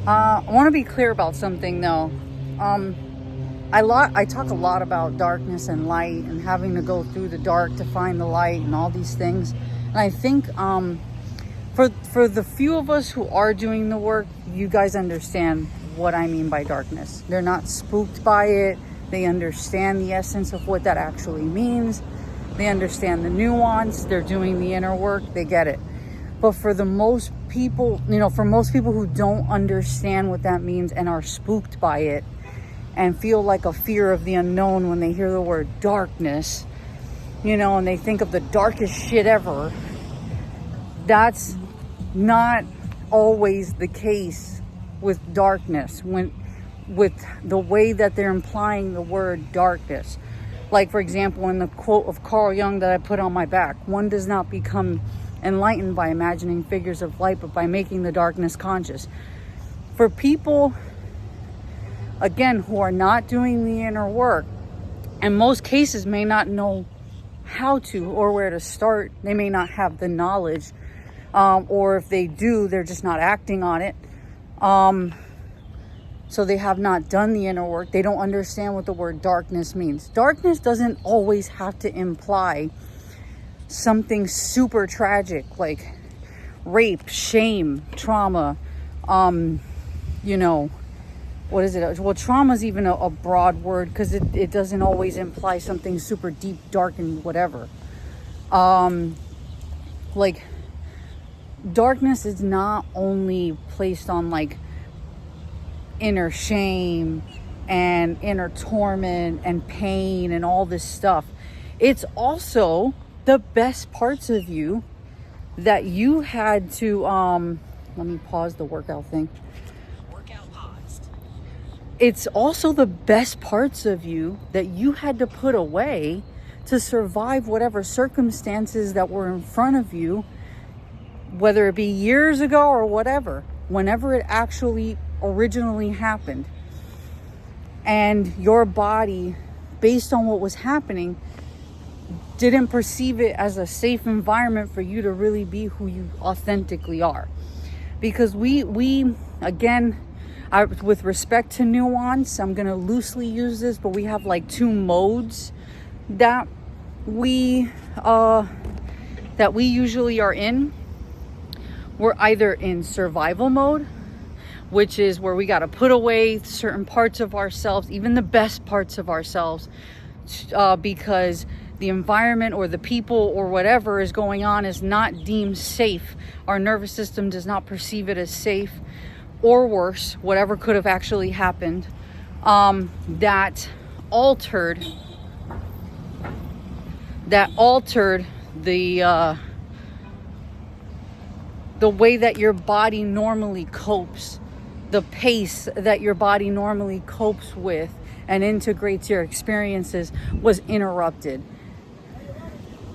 I want to be clear about something though. I talk a lot about darkness and light and having to go through the dark to find the light and all these things. And I think for the few of us who are doing the work, you guys understand what I mean by darkness. They're not spooked by it. They understand the essence of what that actually means. They understand the nuance. They're doing the inner work. They get it. But for the most people, for most people who don't understand what that means and are spooked by it and feel like a fear of the unknown when they hear the word darkness, and they think of the darkest shit ever, that's not always the case with darkness, with the way that they're implying the word darkness. Like, for example, in the quote of Carl Jung that I put on my back, one does not become enlightened by imagining figures of light, but by making the darkness conscious. For people, again, who are not doing the inner work, in most cases may not know how to or where to start. They may not have the knowledge, or if they do, they're just not acting on it. So they have not done the inner work. They don't understand what the word darkness means. Darkness doesn't always have to imply something super tragic like rape, shame, trauma. What is it? Well, trauma is even a broad word because it doesn't always imply something super deep, dark, and whatever. Like, darkness is not only placed on like inner shame and inner torment and pain and all this stuff. It's also the best parts of you that you had to let me pause the workout thing. Workout paused. It's also the best parts of you that you had to put away to survive whatever circumstances that were in front of you, whether it be years ago or whatever, whenever it actually originally happened. And your body, based on what was happening, didn't perceive it as a safe environment for you to really be who you authentically are. Because we again, with respect to nuance, I'm going to loosely use this, but we have like two modes that we usually are in. We're either in survival mode, which is where we got to put away certain parts of ourselves, even the best parts of ourselves, because the environment or the people or whatever is going on is not deemed safe. Our nervous system does not perceive it as safe, or worse, whatever could have actually happened, that altered the way that your body normally copes, the pace that your body normally copes with and integrates your experiences was interrupted.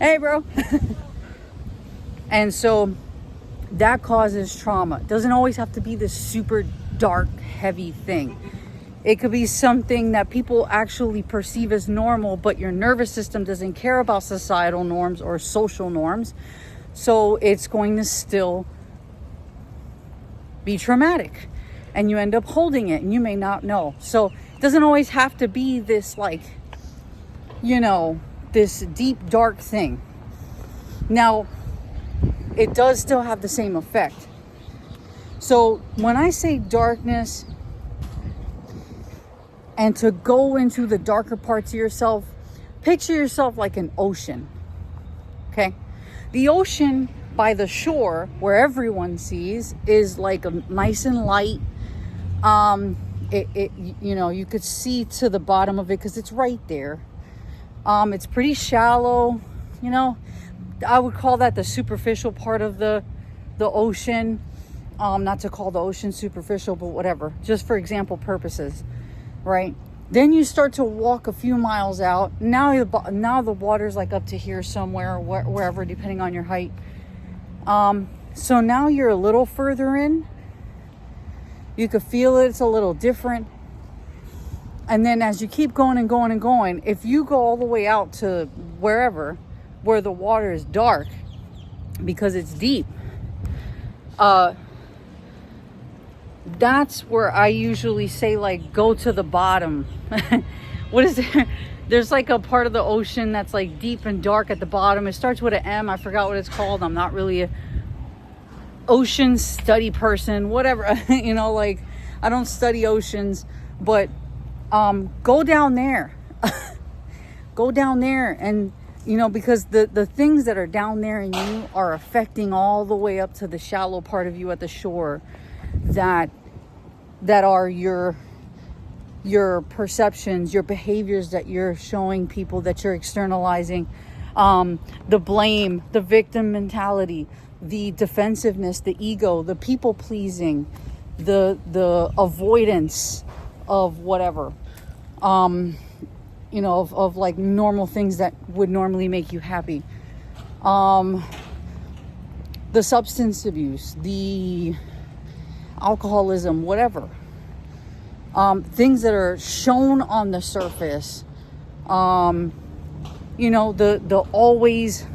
Hey, bro. And so that causes trauma. It doesn't always have to be this super dark, heavy thing. It could be something that people actually perceive as normal, but your nervous system doesn't care about societal norms or social norms. So it's going to still be traumatic. And you end up holding it and you may not know. So it doesn't always have to be this this deep, dark thing. Now, it does still have the same effect. So when I say darkness and to go into the darker parts of yourself, picture yourself like an ocean. Okay? The ocean by the shore, where everyone sees, is like a nice and light. You could see to the bottom of it because it's right there. It's pretty shallow. I would call that the superficial part of the ocean. Not to call the ocean superficial, but whatever, just for example purposes, right? Then you start to walk a few miles out. Now the water's like up to here somewhere, or wherever, depending on your height. So now you're a little further in. You could feel it. It's a little different. And then as you keep going and going and going, if you go all the way out to wherever, where the water is dark, because it's deep, that's where I usually say, like, go to the bottom. What is there? There's like a part of the ocean that's like deep and dark at the bottom. It starts with an M. I forgot what it's called. I'm not really a ocean study person, whatever. You know, like, I don't study oceans, but go down there. Go down there, and you know, because the things that are down there in you are affecting all the way up to the shallow part of you at the shore, that are your perceptions, your behaviors that you're showing people, that you're externalizing, the blame, the victim mentality, the defensiveness, the ego, the people pleasing, the avoidance of whatever, you know, of like normal things that would normally make you happy, the substance abuse, the alcoholism, whatever, things that are shown on the surface, you know, the always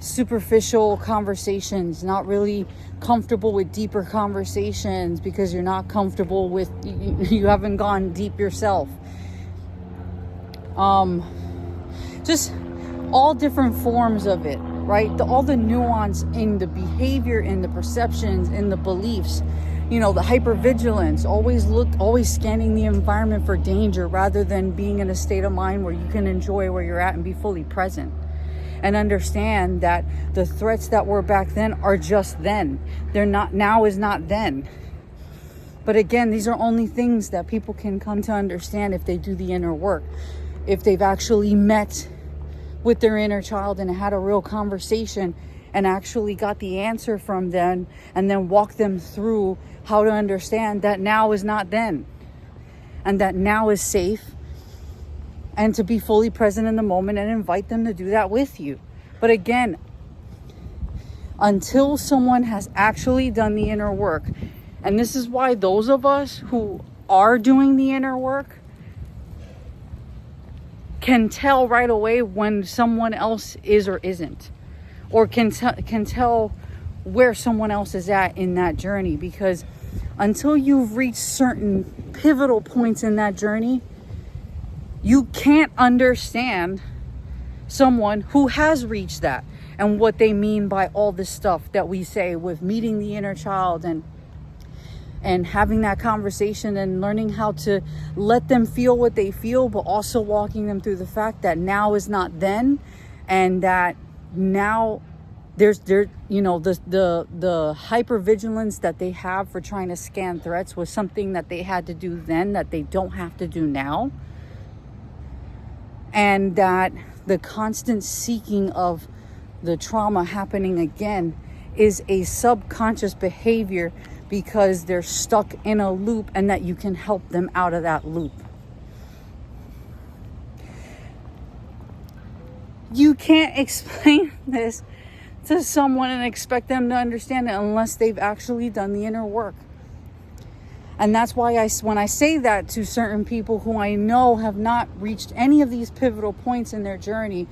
superficial conversations, not really comfortable with deeper conversations because you're not comfortable with, you haven't gone deep yourself. Just all different forms of it, right? All the nuance in the behavior, in the perceptions, in the beliefs, you know, the hypervigilance, always scanning the environment for danger rather than being in a state of mind where you can enjoy where you're at and be fully present. And understand that the threats that were back then are just then. They're not, now is not then. But again, these are only things that people can come to understand if they do the inner work. If they've actually met with their inner child and had a real conversation and actually got the answer from them, and then walk them through how to understand that now is not then. And that now is safe. And to be fully present in the moment and invite them to do that with you. But again, until someone has actually done the inner work, and this is why those of us who are doing the inner work can tell right away when someone else is or isn't, or can tell where someone else is at in that journey, because until you've reached certain pivotal points in that journey, you can't understand someone who has reached that and what they mean by all this stuff that we say with meeting the inner child and having that conversation and learning how to let them feel what they feel, but also walking them through the fact that now is not then, and that now you know, the hypervigilance that they have for trying to scan threats was something that they had to do then that they don't have to do now. And that the constant seeking of the trauma happening again is a subconscious behavior because they're stuck in a loop, and that you can help them out of that loop. You can't explain this to someone and expect them to understand it unless they've actually done the inner work. And that's why when I say that to certain people who I know have not reached any of these pivotal points in their journey,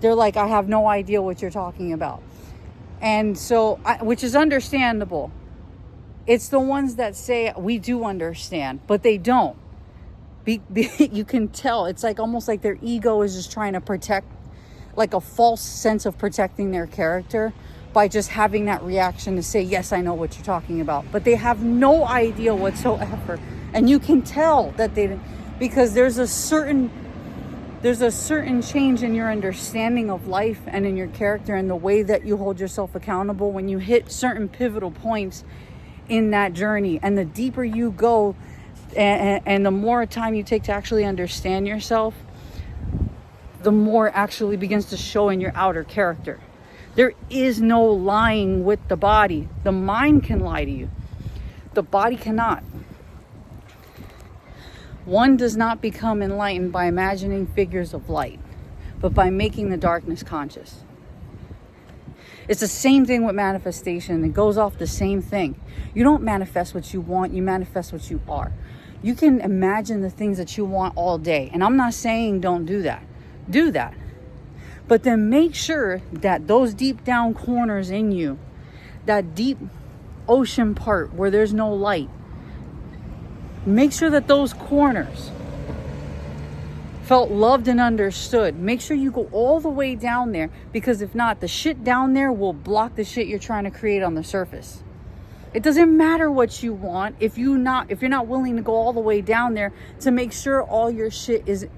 they're like, I have no idea what you're talking about. And so, which is understandable. It's the ones that say, we do understand, but they don't. You can tell. It's like almost like their ego is just trying to protect, like a false sense of protecting their character, by just having that reaction to say, yes, I know what you're talking about. But they have no idea whatsoever. And you can tell that they, because there's a certain change in your understanding of life and in your character and the way that you hold yourself accountable when you hit certain pivotal points in that journey. And the deeper you go and the more time you take to actually understand yourself, the more it actually begins to show in your outer character. There is no lying with the body. The mind can lie to you. The body cannot. One does not become enlightened by imagining figures of light, but by making the darkness conscious. It's the same thing with manifestation. It goes off the same thing. You don't manifest what you want. You manifest what you are. You can imagine the things that you want all day. And I'm not saying don't do that. Do that. But then make sure that those deep down corners in you, that deep ocean part where there's no light. Make sure that those corners felt loved and understood. Make sure you go all the way down there, because if not, the shit down there will block the shit you're trying to create on the surface. It doesn't matter what you want if you're not willing to go all the way down there to make sure all your shit is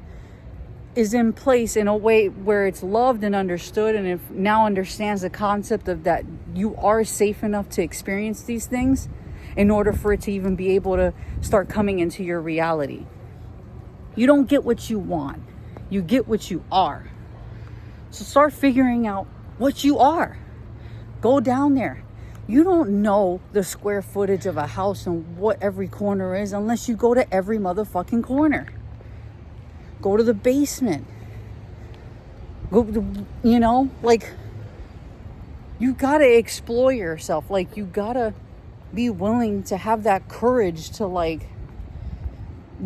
in place in a way where it's loved and understood, and if now understands the concept of that you are safe enough to experience these things in order for it to even be able to start coming into your reality. You don't get what you want. You get what you are. So start figuring out what you are. Go down there. You don't know the square footage of a house and what every corner is unless you go to every motherfucking corner. Go to the basement. Go to, you gotta explore yourself. Like, you gotta be willing to have that courage to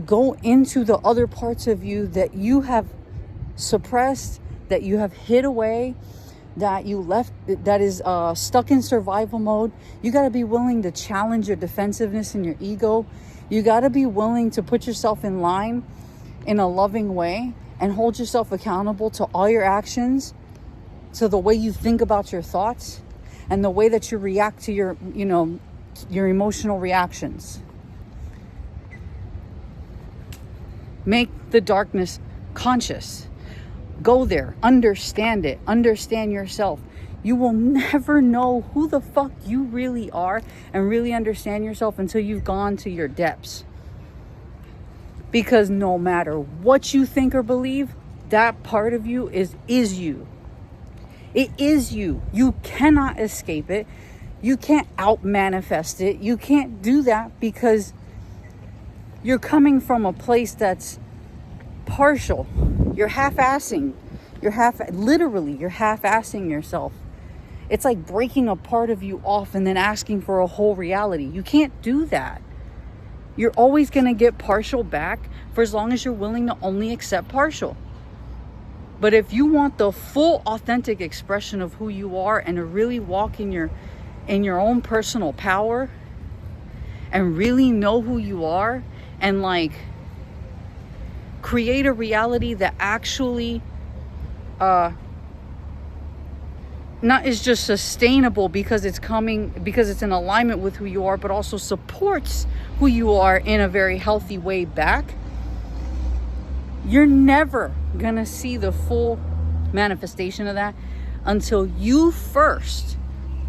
go into the other parts of you that you have suppressed, that you have hid away, that you left, that is stuck in survival mode. You got to be willing to challenge your defensiveness and your ego. You got to be willing to put yourself in line in a loving way and hold yourself accountable to all your actions, to the way you think about your thoughts and the way that you react to your emotional reactions. Make the darkness conscious. Go there, understand it, understand yourself. You will never know who the fuck you really are and really understand yourself until you've gone to your depths. Because no matter what you think or believe, that part of you is you. It is you. You cannot escape it. You can't out-manifest it. You can't do that because you're coming from a place that's partial. You're half-assing. You're half-assing yourself. It's like breaking a part of you off and then asking for a whole reality. You can't do that. You're always going to get partial back for as long as you're willing to only accept partial. But if you want the full authentic expression of who you are and to really walk in your own personal power and really know who you are and create a reality that actually not is just sustainable because it's in alignment with who you are, but also supports who you are in a very healthy way back, you're never gonna see the full manifestation of that until you first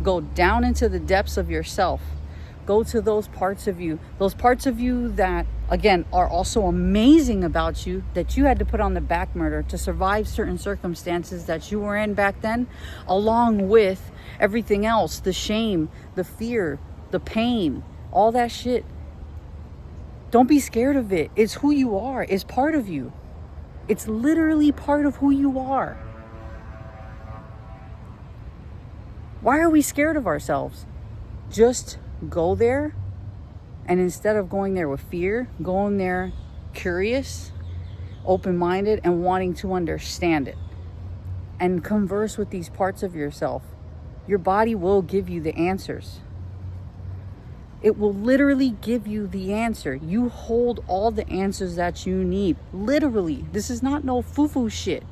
go down into the depths of yourself. Go to those parts of you that, again, are also amazing about you, that you had to put on the back burner to survive certain circumstances that you were in back then, along with everything else, the shame, the fear, the pain, all that shit. Don't be scared of it. It's who you are. It's part of you. It's literally part of who you are. Why are we scared of ourselves? Just go there, and instead of going there with fear, going there curious, open-minded, and wanting to understand it and converse with these parts of yourself. Your body will give you the answers. It will literally give you the answer. You hold all the answers that you need. Literally. This is not no foo-foo shit.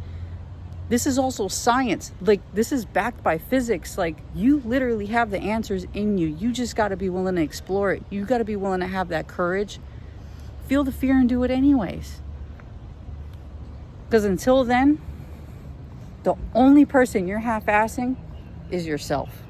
This is also science. This is backed by physics. You literally have the answers in you. You just got to be willing to explore it. You got to be willing to have that courage. Feel the fear and do it anyways. Because until then, the only person you're half-assing is yourself.